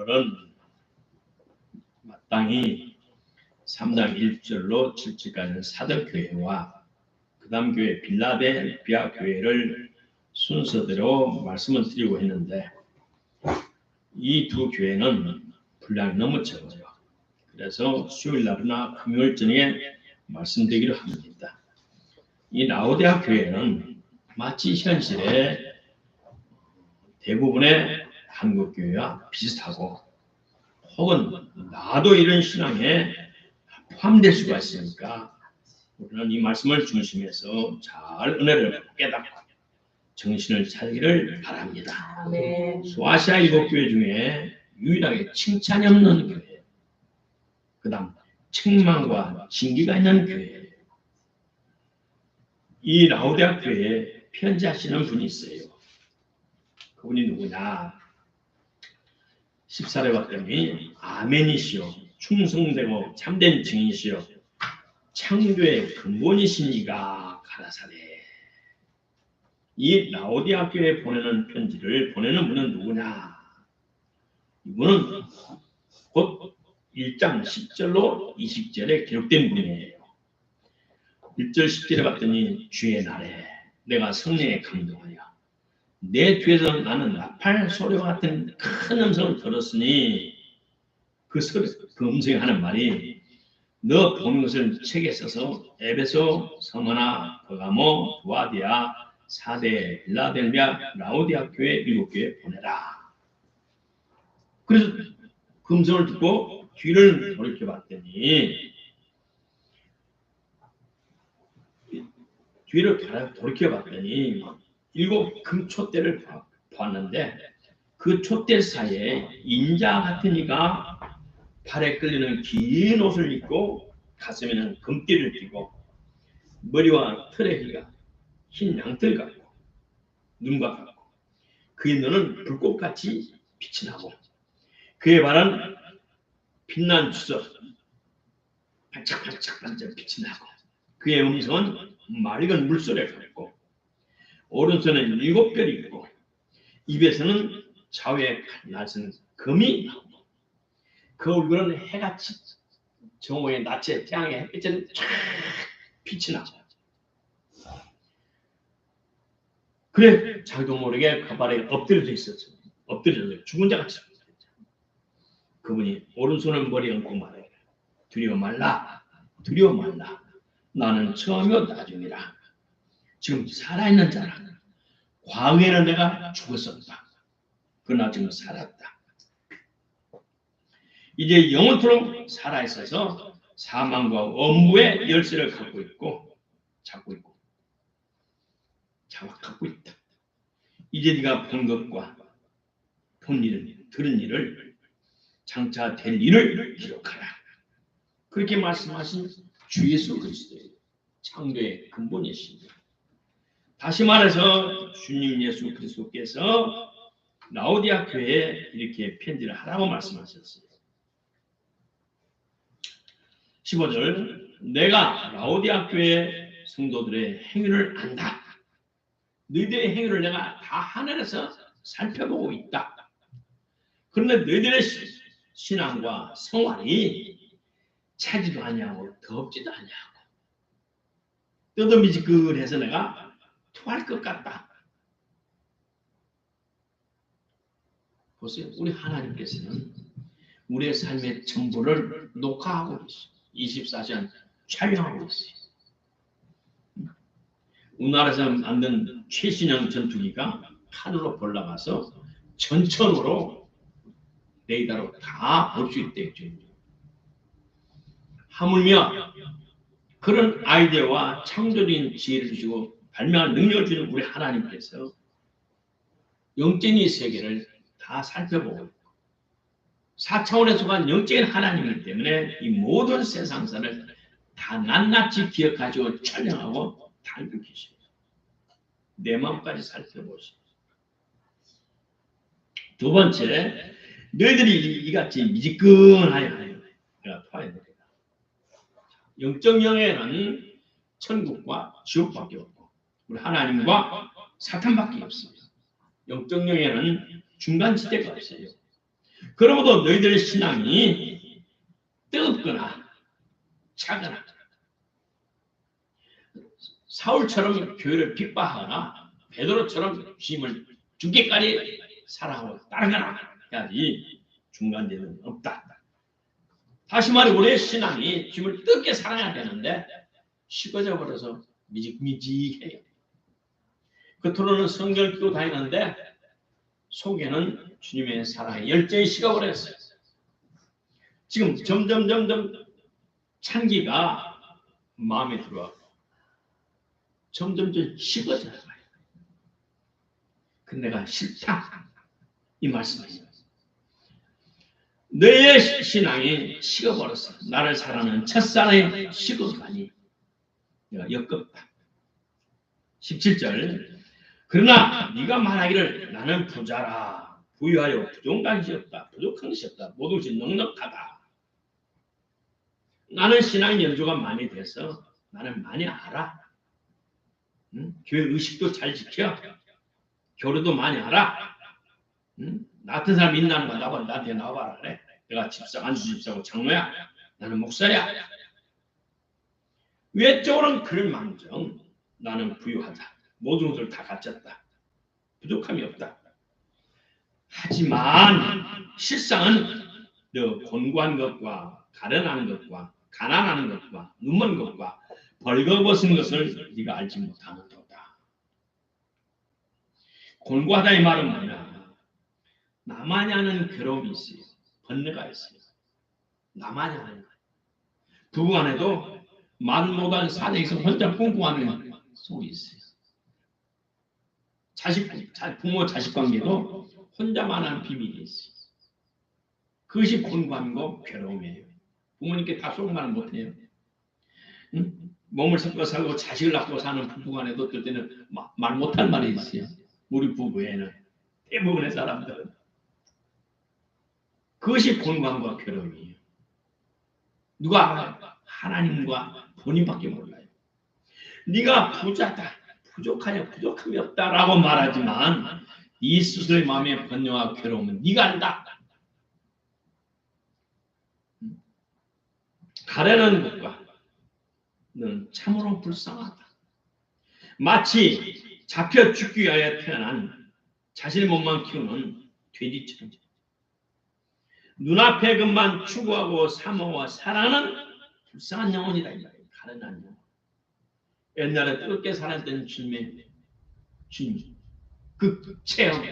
오늘은 마땅히 3장 1절로 7절까지는 사도교회와 그 다음 교회 빌라델비아 교회를 순서대로 말씀을 드리고 했는데 이 두 교회는 분량이 너무 적어요. 그래서 수요일날이나 금요일 저녁에 말씀드리기로 합니다. 이 라오디아 교회는 마치 현실에 대부분의 한국 교회와 비슷하고 혹은 나도 이런 신앙에 포함될 수가 있으니까 우리는 이 말씀을 중심해서 잘 은혜를 깨닫고 정신을 차리기를 바랍니다. 소아시아 7교회 중에 유일하게 칭찬이 없는 교회, 그 다음 책망과 징계가 있는 교회. 이 라오디아 교회에 편지하시는 분이 있어요. 그분이 누구냐? 14절 봤더니 아멘이시요 충성되고 참된 증인이시요 창조의 근본이시니가 가라사대. 이 라오디아 교회에 보내는 편지를 보내는 분은 누구냐? 이분은 곧 1장 10절로 20절에 기록된 분이에요. 1절 10절에 봤더니 주의 날에 내가 성령에 감동하여 내 뒤에서 나는 나팔 소리와 같은 큰 음성을 들었으니 그 음성이 하는 말이 너 보는 것을 책에 써서 에베소, 서머나, 버가모, 두아디아, 사대, 빌라델비아, 라오디아 교회 7교회에 보내라. 그래서 그 음성을 듣고 뒤를 돌이켜봤더니 돌이켜봤더니 7 금촛대를 보았는데 그 촛대 사이에 인자 같은 이가 팔에 끌리는 긴 옷을 입고 가슴에는 금띠를 띠고 머리와 털의 희가 흰 양털 같고 눈과 같고 그의 눈은 불꽃같이 빛이 나고 그의 발은 빛난 주석 반짝반짝 빛이 나고 그의 음성은 맑은 물소리가 같고 오른손에는 7별이 있고 입에서는 좌우에 날선 금이 나오고 그 얼굴은 해같이 정오의 낮에 태양의 햇빛은 쫙 빛이 나고 그래 자기도 모르게 그 발에 엎드려져 있었죠. 엎드려져 죽은 자같이. 그분이 오른손을 머리에 얹고 말해 두려워 말라 나는 처음이요 나중이라. 지금 살아있는 자라. 과거에는 내가 죽었었다. 그러나 지금 살았다. 이제 영원토록 살아있어서 사망과 엄부의 열쇠를 갖고 있다. 이제 네가 본 것과 본 일을 들은 일을 장차 될 일을 기록하라. 그렇게 말씀하신 주 예수 그리스도의 창조의 근본이십니다. 다시 말해서 주님 예수 그리스도께서 라오디아 교회에 이렇게 편지를 하라고 말씀하셨어요. 15절 내가 라오디아 교회 성도들의 행위를 안다. 너희들의 행위를 내가 다 하늘에서 살펴보고 있다. 그런데 너희들의 신앙과 생활이 차지도 아니하고 덥지도 아니하고 뜨거미지근해서 내가 토할 것 같다. 보세요. 우리 하나님께서는 우리의 삶의 전부를 녹화하고 있어요. 24시간 촬영하고 있어요. 우리나라에서 만든 최신형 전투기가 하늘로 올라가서 전천으로 레이더로 다 볼 수 있대요. 하물며 그런 아이디어와 창조적인 지혜를 주시고 발명한 능력을 주는 우리 하나님께서 영적인 세계를 다 살펴보고 있고 4차원에 속한 영적인 하나님이기 때문에 이 모든 세상사를 다 낱낱이 기억하시고 촬영하고 다 알고 계십니다. 내 마음까지 살펴보시고 두 번째 너희들이 이같이 미지근하여 내가 토하야 됩니다. 영적 영에는 천국과 지옥밖에 없고 우리 하나님과 사탄밖에 없습니다. 영적 영에는 중간 지대가 없어요. 그러므로 너희들의 신앙이 뜨겁거나 차거나 사울처럼 교회를 핍박하거나 베드로처럼 주님을 죽기까지 사랑하고 따르거나 해야지 중간되는 없다. 다시 말해 우리의 신앙이 주님을 뜨겁게 사랑해야 되는데 식어져 버려서 미직미직해요. 겉으로는 성경을 끼고 다니는데 속에는 주님의 사랑의 열정이 식어버렸어요. 지금 점점 찬기가 마음에 들어가고 점점 식어져요. 근데 내가 싫다 이 말씀이에요. 너의 신앙이 식어버렸어. 나를 사랑하는 첫사랑이 식어가니 내가 역겹다. 17절 그러나 네가 말하기를 나는 부자라 부유하여 부족한 것이 없다. 부족한 것이 없다. 모든 것이 넉넉하다. 나는 신앙 연조가 많이 돼서 나는 많이 알아. 응? 교회 의식도 잘 지켜. 교류도 많이 알아. 응? 나 같은 사람 있나는 거 나한테 나와봐라 그래. 내가 집사 안수 집사고 장로야. 나는 목사야. 외적으로는 그럴 망정 나는 부유하다. 모든 것을 다 갖췄다. 부족함이 없다. 하지만 실상은 너 곤고한 것과 가련하는 것과 가난하는 것과 눈먼 것과 벌거벗은 것을 네가 알지 못하는 도다. 곤고하다 이 말은 뭐냐? 나만이 아는 괴로움이 있어요. 번뇌가 있어요. 나만이 아는 거예요. 부부 안에도 말 못하는 사내에서 혼자 꿍꿍하는 속이 있어요. 부모 자식 관계도 혼자만 하는 비밀이 있어요. 그것이 곤고함이고 괴로움이에요. 부모님께 다 속말 못해요. 응? 몸을 섞어 살고 자식을 낳고 사는 부부간에도 어떨 때는 말 못할 말이 있어요. 우리 부부에는 대부분의 사람들은 그것이 곤고함과 괴로움이에요. 누가 알아요? 하나님과 본인밖에 몰라요. 네가 부자다, 부족하냐, 부족함이 없다라고 말하지만 이 스스로의 마음의 번뇌와 괴로움은 네가 안다. 가련한 것과 너는 참으로 불쌍하다. 마치 잡혀 죽기 위하여 태어난 자신의 몸만 키우는 돼지처럼 눈앞의 것만 추구하고 사모와 사랑하는 불쌍한 영혼이다. 가련한 영혼. 옛날에 뜨겁게 살았던 주님의 주님 그 체험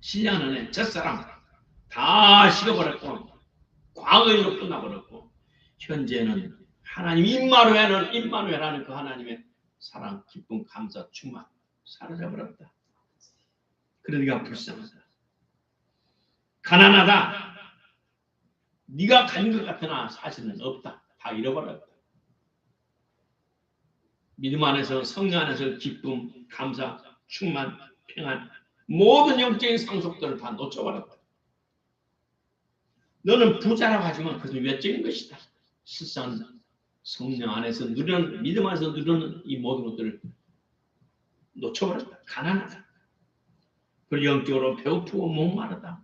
신령 안에 첫사랑 다 식어버렸고 과거에도 끝나버렸고 현재는 하나님 임마누엘하는 그 하나님의 사랑, 기쁨, 감사, 충만 사라져버렸다. 그러니까 불쌍하다. 가난하다. 네가 가진 것 같으나 사실은 없다. 다 잃어버렸다. 믿음 안에서 성령 안에서 기쁨, 감사, 충만, 평안 모든 영적인 상속들을 다 놓쳐버렸다. 너는 부자라고 하지만 그것은 외적인 것이다. 실상 성령 안에서 누리는 믿음 안에서 누리는 이 모든 것들을 놓쳐버렸다. 가난하다. 그리고 영적으로 배고프고 목마르다.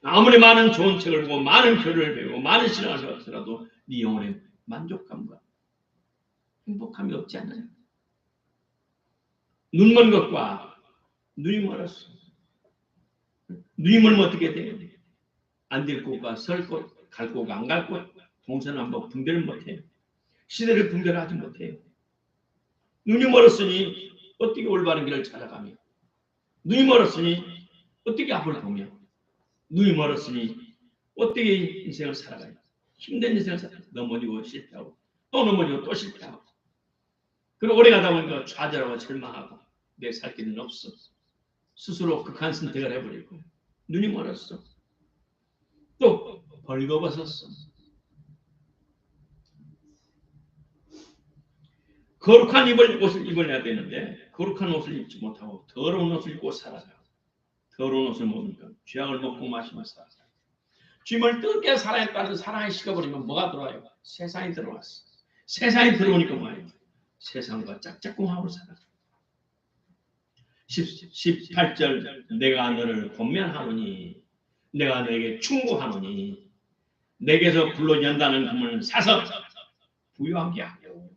아무리 많은 좋은 책을 보고 많은 교리를 배우고 많은 신앙을 배웠더라도 네 영혼의 만족감과 행복함이 없지 않나요? 눈먼 것과 눈이 멀었어. 눈이 멀면 어떻게 돼요? 안 될 곳과 설 곳, 갈 곳과 안 갈 곳, 동서남북 분별을 못해요. 시대를 분별하지 못해요. 눈이 멀었으니 어떻게 올바른 길을 찾아가며, 눈이 멀었으니 어떻게 앞을 보며, 눈이 멀었으니 어떻게 인생을 살아가요? 힘든 인생을 살아가요. 넘어지고 실패하고 또 넘어지고 또 실패하고 그리고 오래 가다 보니까 좌절하고 절망하고 내 살 길은 없어. 스스로 극한 선택을 해버리고 눈이 멀었어. 또 벌거벗었어. 거룩한 옷을 입어야 되는데 거룩한 옷을 입지 못하고 더러운 옷을 입고 살아가요. 더러운 옷을 먹으니까 쥐약을 먹고 마시며 살아가요. 주님을 뜨겁게 사랑했다는 사랑이 식어버리면 뭐가 들어와요? 세상이 들어왔어. 세상이 들어오니까 뭐예요? 세상과 짝짝꿍하고 살아가요. 18절 내가 너를 권면하노니 내가 너에게 충고하노니 내게서 불로 연다는 금을 사서 부유하게 하고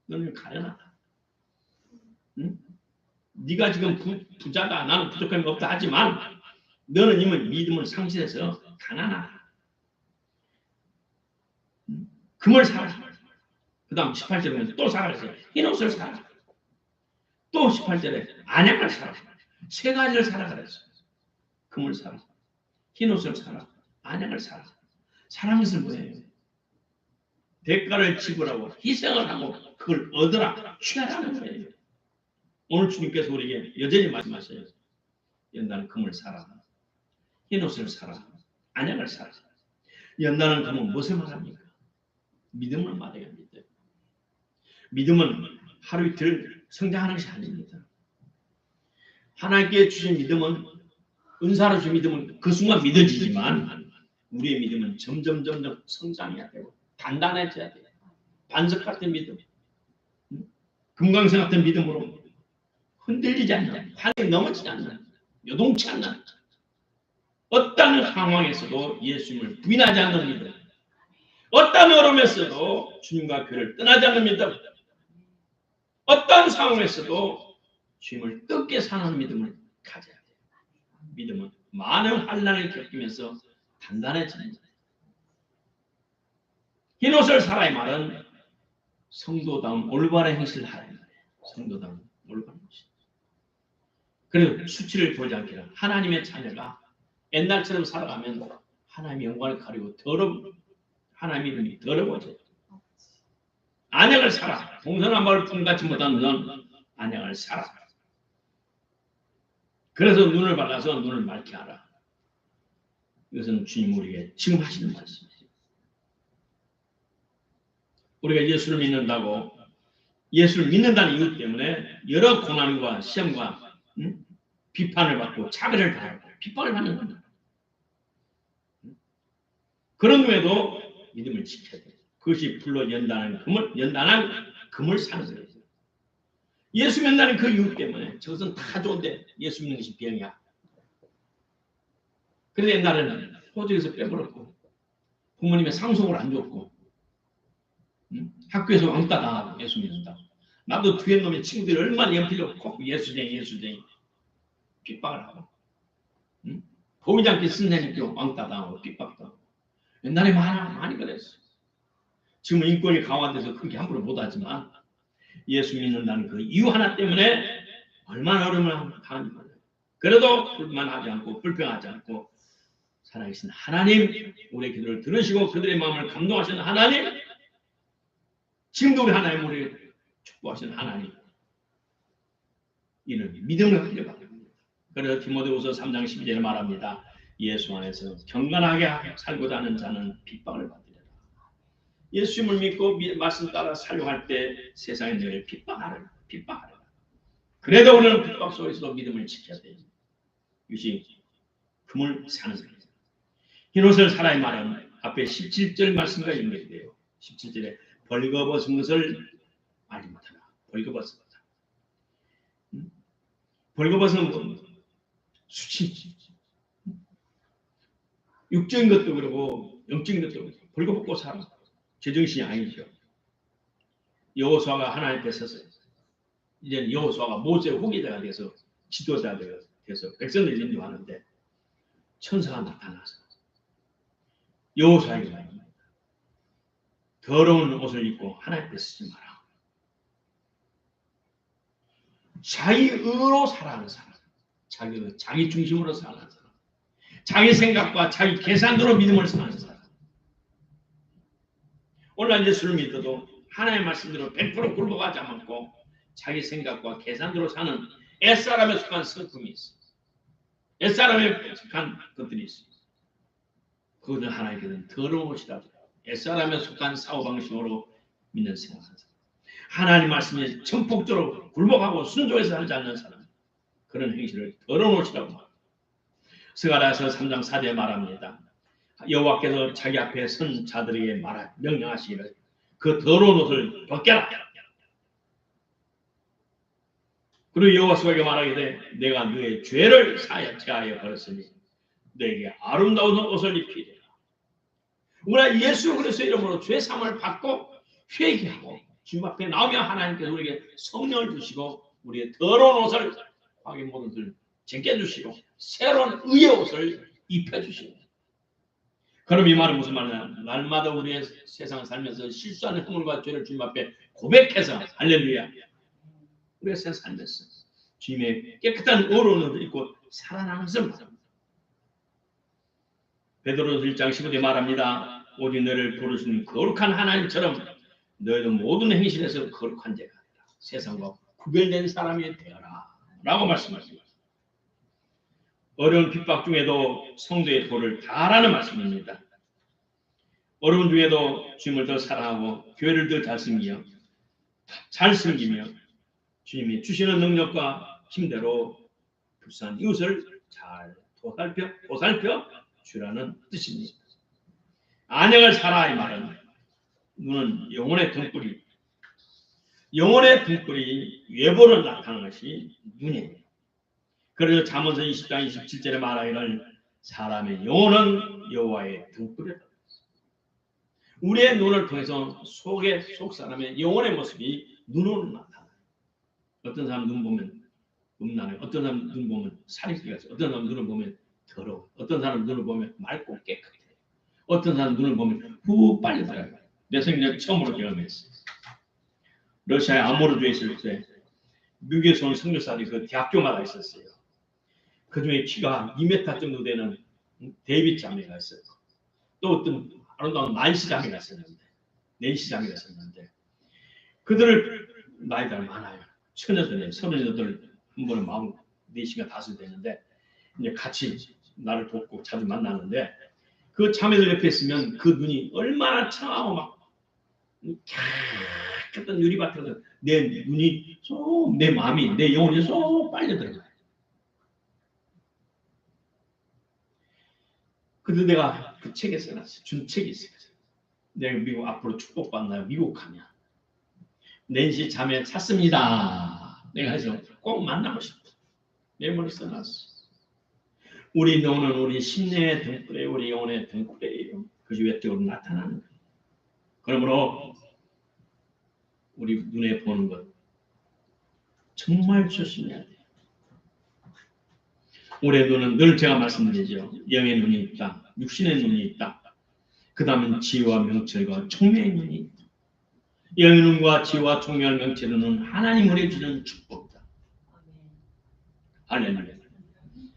너는 가련하다. 응? 네가 지금 부자다 나는 부족함이 없다 하지만 너는 이미 믿음을 상실해서 가난하다. 금을 사라. 그 다음 18절에 또 사라 그랬어요. 흰옷을 사라. 또 18절에 안약을 사라. 세 가지를 사라 그랬어요. 금을 사라. 흰옷을 사라. 안약을 사라. 사라는 것은 뭐예요? 대가를 지불하고 희생을 하고 그걸 얻으라. 취하라는 거예요. 오늘 주님께서 우리에게 여전히 말씀하셔요. 연단은 금을 사라. 흰옷을 사라. 안약을 사라. 연단은 금은 무엇을 말합니까? 믿음을 말해야 합니다. 믿음은 하루 이틀 성장하는 것이 아닙니다. 하나님께 주신 믿음은 은사로 주신 믿음은 그 순간 믿어지지만 우리의 믿음은 점점 성장해야 되고 단단해져야 돼요. 반석 같은 믿음, 금강석 같은 믿음으로 흔들리지 않는, 환경에 넘어지지 않는, 요동치 않는 어떤 상황에서도 예수님을 부인하지 않는 믿음, 어떤 어려움에서도 주님과 교회를 떠나지 않는 믿음, 어떤 상황에서도 주님을 뜨겁게 사는 믿음을 가져야 돼요. 믿음은 많은 환난을 겪으면서 단단해집니다. 흰옷을 사라의 말은 성도다운 올바른 행실을 하라는 거예요. 성도다운 올바른 행실. 그리고 수치를 보지 않기를 하나님의 자녀가 옛날처럼 살아가면 하나님의 영광을 가리고 하나님의 이름이 더러워져요. 안약을 사라. 동서남 바를 품같이 못한 넌 안약을 사라. 그래서 눈을 발라서 눈을 맑게 하라. 이것은 주님 우리에게 지금 하시는 말씀이에요. 우리가 예수를 믿는다고 예수를 믿는다는 이유 때문에 여러 고난과 시험과 비판을 받고 차별을 당하고 핍박을 받는 겁니다. 그런 후에도 믿음을 지켜야 돼요. 그것이 불로 연단한 금을 사는 거예요. 예수 믿는다는 그 이유 때문에 저것은 다 좋은데 예수 믿는 것이 병이야. 그래서 옛날에는 호주에서 빼버렸고 부모님의 상속을 안 줬고 학교에서 왕따 당하고 예수 믿는다고. 나도 뒤에 놈의 친구들이 얼마나 연필로 콕 예수쟁이 핍박을 하고 보이지 않게 선생님께 왕따 당하고 핍박도 하고 옛날에 많이 그랬어. 지금은 인권이 강화돼서 그렇게 함부로 못하지만 예수 믿는다는 그 이유 하나 때문에 얼마나 어려움을 당하는지 몰라요. 그래도 불만하지 않고 불평하지 않고 살아계신 하나님, 우리의 기도를 들으시고 그들의 마음을 감동하시는 하나님, 지금도 우리 하나님 우리를 축복하시는 하나님, 이는 믿음을 가지고 합니다. 그래서 디모데후서 3장 12절에 말합니다. 예수 안에서 경건하게 살고자 하는 자는 핍박을 받으리라. 예수님을 믿고 말씀 따라 살려할 때 세상에 늘 핍박하라. 그래도 우리는 핍박 속에서도 믿음을 지켜야 돼요. 이것이 금을 사는 거예요. 흰옷을 사라의 말은 앞에 17절 말씀과 연결이 돼요. 17절에 벌거벗은 것을 알지 못하라. 벌거벗은 거다. 벌거벗은 건 수치. 육적인 것도 그러고 영적인 것도 그러고 벌거벗고 살아. 제정신이 아니죠. 여호수아가 하나님 앞에 섰어요. 이제는 여호수아가 모세의 후계자가 돼서 지도자가 돼서 백성을 인도하는데 천사가 나타나서 여호수아에게 말합니다. 더러운 옷을 입고 하나님 앞에 서지 마라. 자기의로 살아가는 사람, 자기 중심으로 살아가는 사람, 자기 생각과 자기 계산으로 믿음을 사는 사람. 오늘 예수를 믿어도 하나님의 말씀대로 100% 굴복하지 않고 자기 생각과 계산대로 사는 옛사람에 속한 성품이 있어요. 옛사람에 속한 것들이 있어요. 그것은 하나님께서는 더러운 것이라고 옛사람에 속한 사고방식으로 믿는 생각하는 사람. 하나님 말씀에 전폭적으로 굴복하고 순종해서 살지 않는 사람. 그런 행실을 더러운 것이라고 합니다. 스가랴서 3장 4절에 말합니다. 여호와께서 자기 앞에 선 자들에게 명령하시기를 그 더러운 옷을 벗겨라. 그리고 여호와에게 말하게 돼 내가 너의 죄를 사하여 버렸으니 너에게 아름다운 옷을 입히리라. 우리가 예수 그리스도의 이름으로 죄 사함을 받고 회개하고 주님 앞에 나오면 하나님께서 우리에게 성령을 주시고 우리의 더러운 옷을 과거 모든 것을 제껴주시고 새로운 의의 옷을 입혀주십니다. 그럼 이 말은 무슨 말이냐? 날마다 우리의 세상을 살면서 실수하는 허물과 죄를 주님 앞에 고백해서 할렐루야 우리의 세상 살면서 주님의 깨끗한 의로운 옷을 입고 살아나는 것을 말합니다. 베드로전서 1장 15절에 말합니다. 오직 너를 부르시는 거룩한 하나님처럼 너희도 모든 행실에서 거룩한 자가 되라. 세상과 구별된 사람이 되어라 라고 말씀하십니다. 어려운 핍박 중에도 성도의 도를 다하라는 말씀입니다. 어려운 중에도 주님을 더 사랑하고 교회를 더 잘 섬기며 주님이 주시는 능력과 힘대로 불쌍한 이웃을 잘 보살펴 주라는 뜻입니다. 안역을 살아 이 말은 눈은 영혼의 등불이 외부로 나타나는 것이 눈이에요. 그래서 잠언서 20장 27절에 말하기를 사람의 영혼은 여호와의 등불이다. 우리의 눈을 통해서 속 사람의 영혼의 모습이 눈으로 나타나요. 어떤 사람 눈 보면 음란해, 어떤 사람 눈 보면 살인기가 있어, 어떤 사람 눈을 보면 더러워, 어떤 사람 눈을 보면 맑고 깨끗해, 어떤 사람 눈을 보면 후 빨리 들어가요. 내 생전 처음으로 경험했어요. 러시아의 아모르주에 있을 때 미국에서 온 선교사들이 그 대학교마다 있었어요. 그 중에 키가 2m 정도 되는 데이빗 자매가 있어요. 또 어떤 아름다운 난시 자매가 있었는데 그들을 나이가 많아요. 처녀들이에요. 38 한 번에 44인가 5 되는데 이제 같이 나를 돕고 자주 만나는데 그 자매들 옆에 있으면 그 눈이 얼마나 청하고 막 깨끗한 유리밭에서 내 눈이 내 마음이 내 영혼이 쏙 빨려 들어가요. 그래서 내가 그 책에 써놨어요. 준 책이 있어요. 내가 미국 앞으로 축복받나요? 미국 가면 낸시 자매 찾습니다. 내가 해서 꼭 만나고 싶어. 내 머리 써놨어. 우리 영혼은 우리 심령의 등불에 우리 영혼의 등불이에요. 그것이 외적으로 나타나는 거예요. 그러므로 우리 눈에 보는 것 정말 조심해야 돼요. 우리의 눈은 늘 제가 말씀드리죠. 영의 눈이 있다. 육신의 눈이 있다. 그 다음은 지혜와 명철과 총명의 눈이 있다. 영의 눈과 지혜와 총명과 명철의 눈은 하나님을 해주는 축복이다. 할렐루야.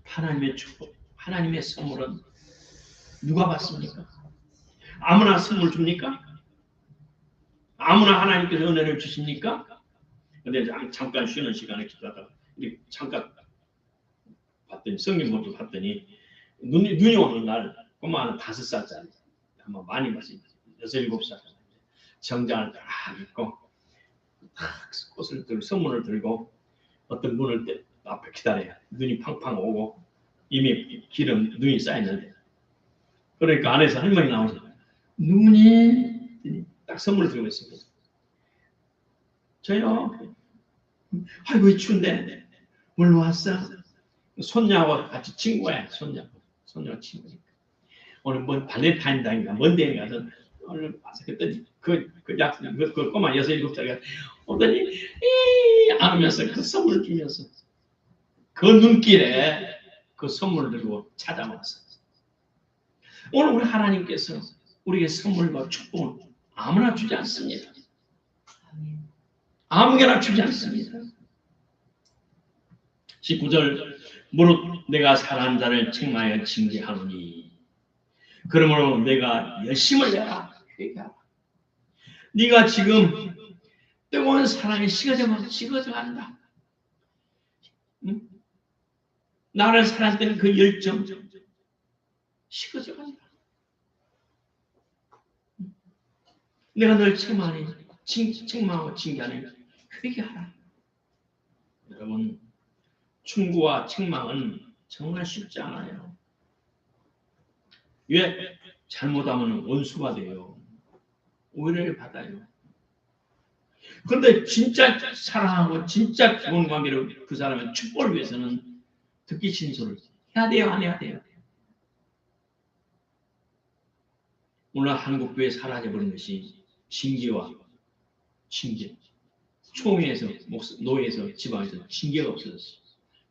하나님의 축복, 하나님의 선물은 누가 받습니까? 아무나 선물 줍니까? 아무나 하나님께서 은혜를 주십니까? 근데 잠깐 쉬는 시간에 기도하다가 잠깐 봤더니 성경 먼저 봤더니 눈이 오는 날 꼬마는 5살짜리 아마 많이 봤어요. 6, 7살 정장을 딱 입고 딱 꽃을 들고 선물을 들고 어떤 문을 앞에 기다려요. 눈이 팡팡 오고 이미 눈이 쌓였는데 그러니까 안에서 할머니 나오죠. 눈이 딱 선물을 들고 있습니다. 저요. 아이고 추운데 뭘 왔어? 손녀하고 같이 친구야. 손녀가 친구니까. 오늘 뭐 발렌타인데이인가 먼데이 가서 오늘 와서 그랬더니 그 꼬마 6, 7살이가 오더니 안으면서 그 선물을 주면서 그 눈길에 그 선물을 들고 찾아왔어요. 오늘 우리 하나님께서 우리에게 선물과 축복을 아무나 주지 않습니다. 아무개나 주지 않습니다. 19절 무릇 내가 사랑하는 자를 책망하여 징계하노니 그러므로 내가 열심을 내라 회개하라. 네가 지금 뜨거운 사랑에 식어져 간다. 응? 나를 사랑했던 그 열정 식어져 간다. 내가 널 책망하고 징계하니 회개하라. 여러분 충고와 책망은 정말 쉽지 않아요. 왜? 잘못하면 원수가 돼요. 오해를 받아요. 그런데 진짜 사랑하고 진짜 좋은 관계를 그 사람의 축복을 위해서는 듣기 싫은 소리를 해야 돼요, 안 해야 돼요? 오늘 한국교회 사라져버린 것이 징계와 징계. 총회에서, 노회에서, 지방에서 징계가 없어졌어요.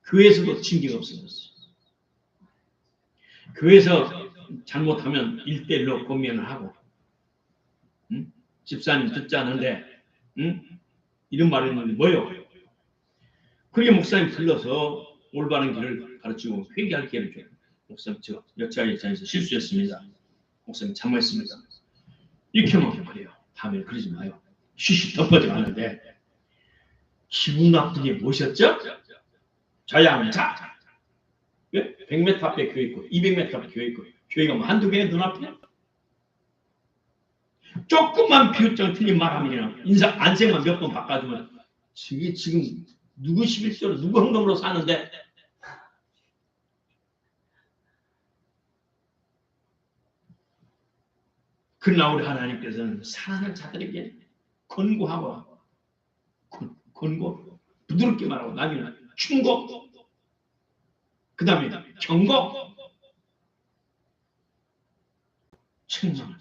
교회에서도 징계가 없어졌어요. 교회에서 잘못하면 1대1로 권면을 하고, 응? 집사님 듣지 않는데, 응? 이런 말을 했는데 뭐요? 그게 목사님 불러서 올바른 길을 가르치고 회개할 기회를 줘요. 목사님, 제가 역사의 입장에서 실수했습니다. 목사님 잘못했습니다. 이렇게 하면 그래요. 다음에 그러지 마요. 쉬쉬 덮어져 가는데 기분 나쁜 게 무엇이었죠? 자양자. 100m 앞에 교회 있고 200m 앞에 교회 있고 교회가 뭐 한두 개의 눈앞에 조금만 비유장 틀린 말하면 인사 안색만 몇 번 바꿔주면 저게 지금 누구 11조로 누구 헌금으로 사는데 그러나 우리 하나님께서는 사랑하는 자들에게 권고하고 권고 부드럽게 말하고 나중에 충고 그 다음에 경고 책망.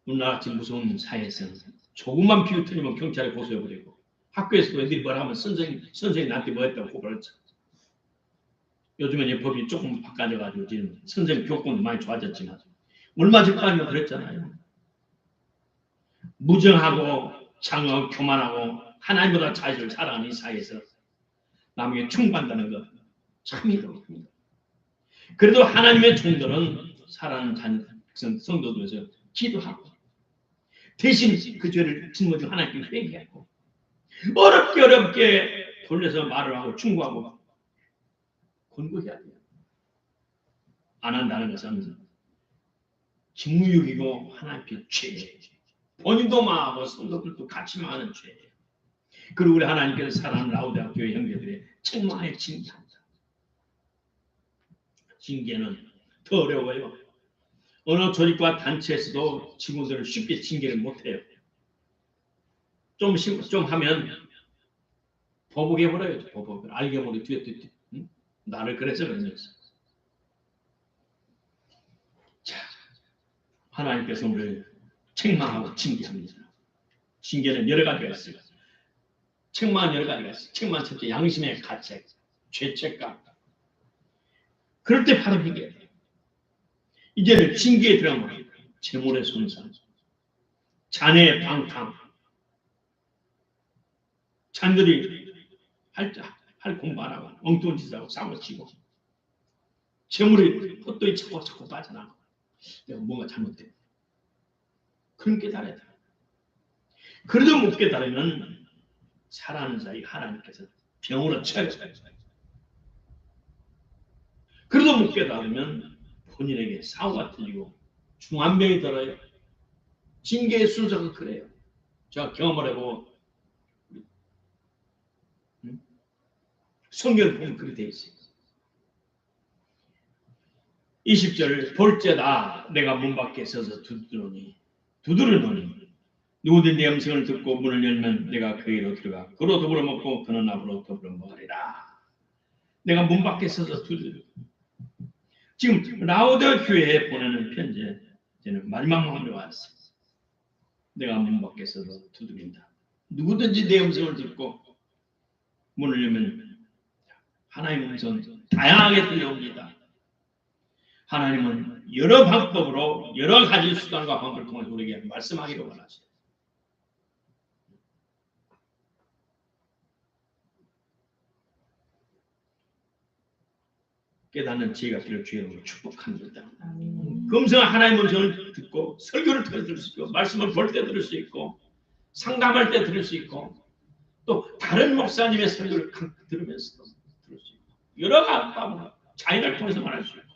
우리나라 지금 무서운 사회에서는 조금만 비유 틀리면 경찰에 고소해버리고 학교에서도 애들이 뭐라 하면 선생님 나한테 뭐 했다고 고발했죠. 요즘엔 법이 조금 바꿔져가지고 지금 선생님 교권도 많이 좋아졌지만 얼마 전까지는 그랬잖아요. 무정하고 장어 교만하고 하나님보다 자기를 사랑하는 이 사회에서 남에게 충고한다는 것 참 힘듭니다. 그래도 하나님의 종들은 사랑하는 성도들에서 기도하고 대신 그 죄를 짊어지고 하나님께 회개하고 어렵게 돌려서 말을 하고 충고하고 권고해야 돼요. 안 한다는 것은 직무유기고 하나님께 죄예요. 본인도 망하고 성도들도 같이 망하는 죄예요. 그리고 우리 하나님께서 사랑하는 라우디아 교회 형제들의 책망에 징계한다. 징계는 더 어려워요. 어느 조직과 단체에서도 직원들을 쉽게 징계를 못해요. 좀 하면 보복해버려요. 보복을 알게 모르게 뒤에 응? 나를 그래서 그러면서 자, 하나님께서 우리를 책망하고 징계합니다. 징계는 여러 가지가 있어요. 책망은 여러 가지가 있어요. 책망 첫째 양심의 가책, 죄책감. 그럴 때 바로 회개해요. 이제는 징계에 들어가면 재물의 손상, 자녀의 방탕, 자녀들이 할 공부 안 하고 엉뚱한 짓을 하고 사고치고 재물이 헛되이 자꾸 빠져나가고 내가 뭔가 잘못돼. 그런 깨달아야 돼. 그래도 못 깨달으면 사랑하는 자의 하나님께서 병으로 쳐요. 그래도 못 깨달으면 본인에게 사고가 틀리고 중환병이 들어요. 징계의 순서가 그래요. 제가 경험을 해보고 성경을 보면 그렇게 돼 있어요. 20절 볼지어다 내가 문 밖에 서서 두드르노니 누구든 내 음성을 듣고 문을 열면 내가 그에게로 들어가 그로 더불어 먹고 그는 나로 더불어 먹으리라. 내가 문 밖에 서서 두드려. 지금 라우디아 교회에 보내는 편지에 저는 마지막 마음에 왔어요. 내가 문 밖에 서서 두드린다. 누구든지 내 음성을 듣고 문을 열면 하나님의 음성 다양하게 들려옵니다. 하나님은 여러 방법으로 여러 가지 수단과 방법을 통해 우리에게 말씀하기를 원하시죠. 깨닫는 지혜가 필요 주의로 축복합니다. 금성은 하나님의 음성을 듣고 설교를 들을 수 있고 말씀을 볼 때 들을 수 있고 상담할 때 들을 수 있고 또 다른 목사님의 설교를 들으면서 들을 수 있고 여러 가지 자연을 통해서 말할 수 있고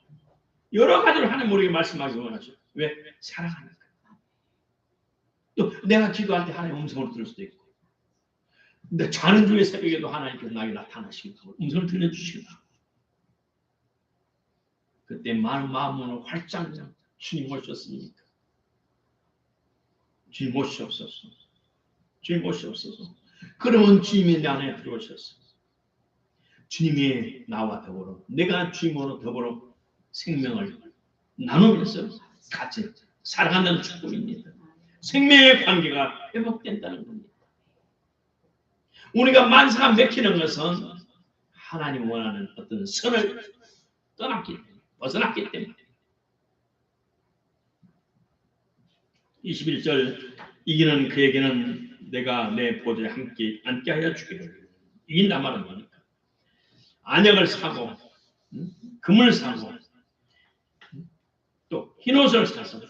여러 가지로 하나님 우리에게 말씀하기 원하죠. 왜? 사랑하는 거예요. 또 내가 기도할 때 하나님의 음성을 들을 수도 있고 근데 자는 중의 새벽에도 하나님께서 나에게 나타나시고 음성을 들려주시다. 그때 마음으로 활짝 주님 오셨습니까? 주님 모시옵소서. 주님 모시옵소서. 그러면 주님이 내 안에 들어오셔서 주님이 나와 더불어 내가 주님으로 더불어 생명을 나누면서 같이 살아가는 축복입니다. 생명의 관계가 회복된다는 겁니다. 우리가 만사가 맥히는 것은 하나님 원하는 어떤 선을 벗어났기 때문에. 21절 이기는 그에게는 내가 내 보좌에 함께 앉게 하여 주기를. 이긴다 말은 뭐니까? 안약을 사고 금을 사고 또 흰옷을 사서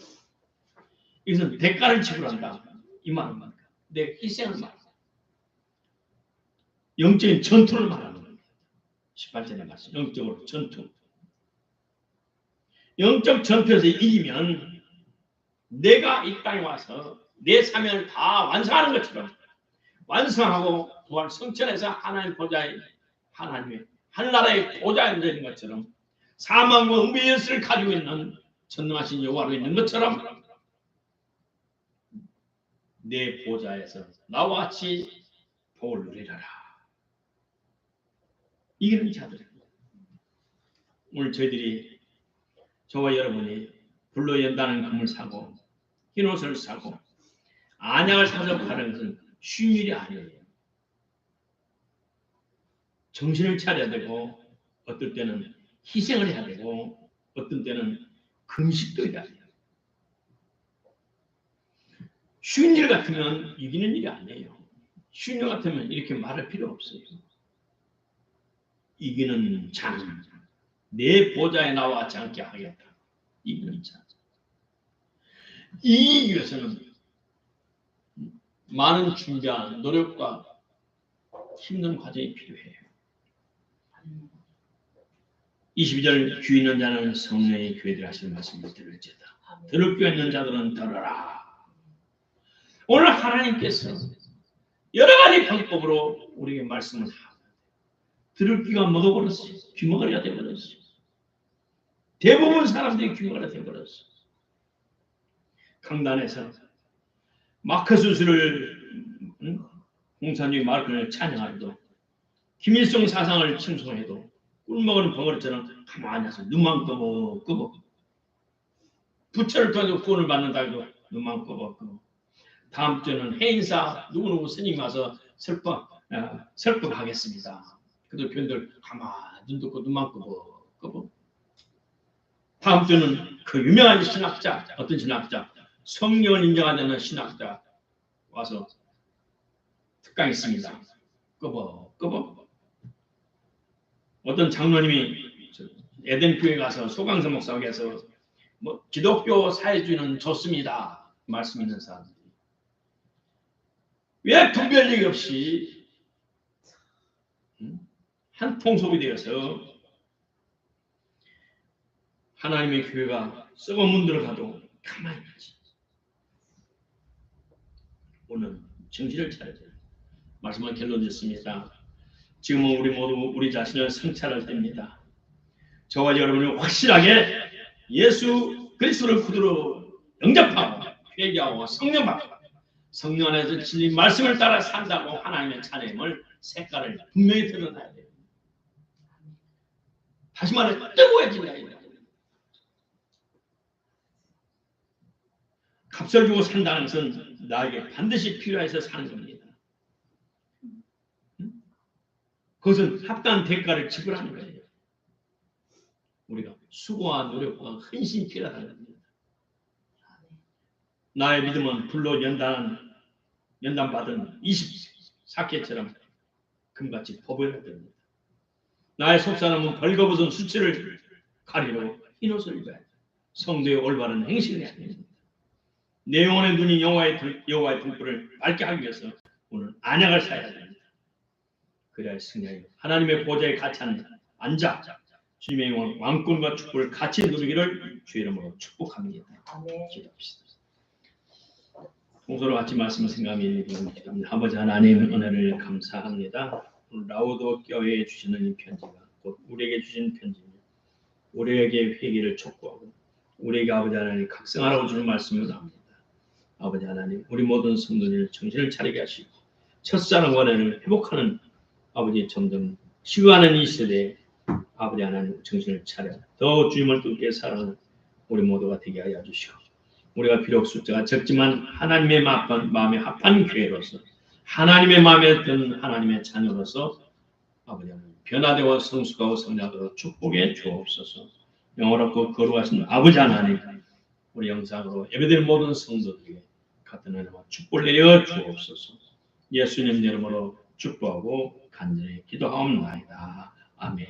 이것은 대가를 지불한다 이 말은 뭐니까? 내 희생을 말합니다. 영적인 전투를 말하는 겁니다. 18절에 말씀 영적으로 전투. 영적 전투에서 이기면 내가 이 땅에 와서 내 사명을 다 완성하는 것처럼 완성하고 부활 성천에서 하나님 보좌에 하나님의 하늘나라의 보좌에 앉아 있는 것처럼 사망과 음부의 열쇠를 가지고 있는 전능하신 여호와로 있는 것처럼 내 보좌에서 나와 같이 복을 누리라. 이기는 자들입니다. 오늘 저와 여러분이 불로 연다는 금을 사고 흰옷을 사고 안약을 사서 파는 것은 쉬운 일이 아니에요. 정신을 차려야 되고 어떨 때는 희생을 해야 되고 어떤 때는 금식도 해야 돼요. 쉬운 일 같으면 이기는 일이 아니에요. 쉬운 일 같으면 이렇게 말할 필요 없어요. 이기는 자는 내 보좌에 나와 같이 앉게 하겠다. 이기는 자. 이기기 위해서는 많은 준비와 노력과 힘든 과정이 필요해요. 22절 귀 있는 자는 성령의 교회들 하시는 말씀을 들을지어다. 들을 귀 있는 자들은 들어라. 오늘 하나님께서 여러 가지 방법으로 우리에게 말씀을 하고 들을 귀가 먹어버렸어요. 귀머거리가 되어버렸어요. 대부분 사람들이 귀머거리가 되어버렸어요. 강단에서 마크 수술을 공산주의 마크를 찬양하려도 김일성 사상을 칭송해도 꿀먹은 벙어리처럼 가만히 앉아서 눈만 끄고 부처를 통해서 구원을 받는다고 해도 눈만 끄고 다음 주에는 해인사 누구누구 스님 와서 설법하겠습니다. 그래도 교인들 가만히 눈 듣고 눈만 끄고 다음 주는 그 유명한 신학자 어떤 신학자 성령을 인정하는 신학자 와서 특강 있습니다. 끄고 어떤 장로님이 에덴교회 가서 소강서 목사에게서 기독교 사회주의는 좋습니다. 말씀 있는 사람들이 왜 분별력이 없이 한 통속이 되어서 하나님의 교회가 썩은 문들을 가도 가만히 있지. 오늘 정신을 차려야 돼요. 말씀을 결론 짓습니다. 지금은 우리 모두 우리 자신을 성찰할 때입니다. 저와 여러분이 확실하게 예수 그리스도를 구주로 영접하고 회개하고 성령받고 성령 안에서 진리 말씀을 따라 산다고 하나님의 찬양을 색깔을 분명히 드러나야 돼요. 다시 말해 뜨거워진다. 값을 주고 산다는 것은 나에게 반드시 필요해서 사는 겁니다. 그것은 합당한 대가를 지불하는 거예요. 우리가 수고와 노력과 헌신이 필요하다는 겁니다. 나의 믿음은 불로 연단받은 24개처럼 금같이 보배가 됩니다. 나의 속사람은 벌거벗은 수치를 가리려고 흰옷을 입어야 돼. 성도의 올바른 행실을 해야 됩니다. 내 영혼의 눈이 여호와의 등불을 밝게 하기 위해서 오늘 안약을 사야 됩니다. 그래야 승리하여 하나님의 보좌에 같이 앉아 주님의 왕권과 축복을 같이 누리기를 주의 이름으로 축복합니다. 기도합시다. 동서로 같이 말씀 생각하며 기도합니다. 아버지 하나님 은혜를 감사합니다. 오늘 라오도 교회에 주시는 이 편지가 곧 우리에게 주신 편지입니다. 우리에게 회개를 촉구하고 우리에게 아버지 하나님 각성하라고 주는 말씀을 합니다. 아버지 하나님, 우리 모든 성도들 정신을 차리게 하시고 첫사랑 원한을 회복하는 아버지 점점 시간하는 이 시대에 아버지 하나님 정신을 차려 더 주님을 뜨겁게 사랑하는 우리 모두가 되게 하여 주시고 우리가 비록 숫자가 적지만 하나님의 마음에 합한 교회로서 하나님의 마음에 든 하나님의 자녀로서 아버지 하나님 변화되어 성숙하고 성장하도록 축복해 주옵소서. 영원하고 거룩하신 아버지 하나님 우리 영상으로 예배드린 모든 성도들에게 같은 은혜와 축복을 내려 주옵소서. 예수님 이름으로 축복하고 간절히 기도하옵나이다. 아멘.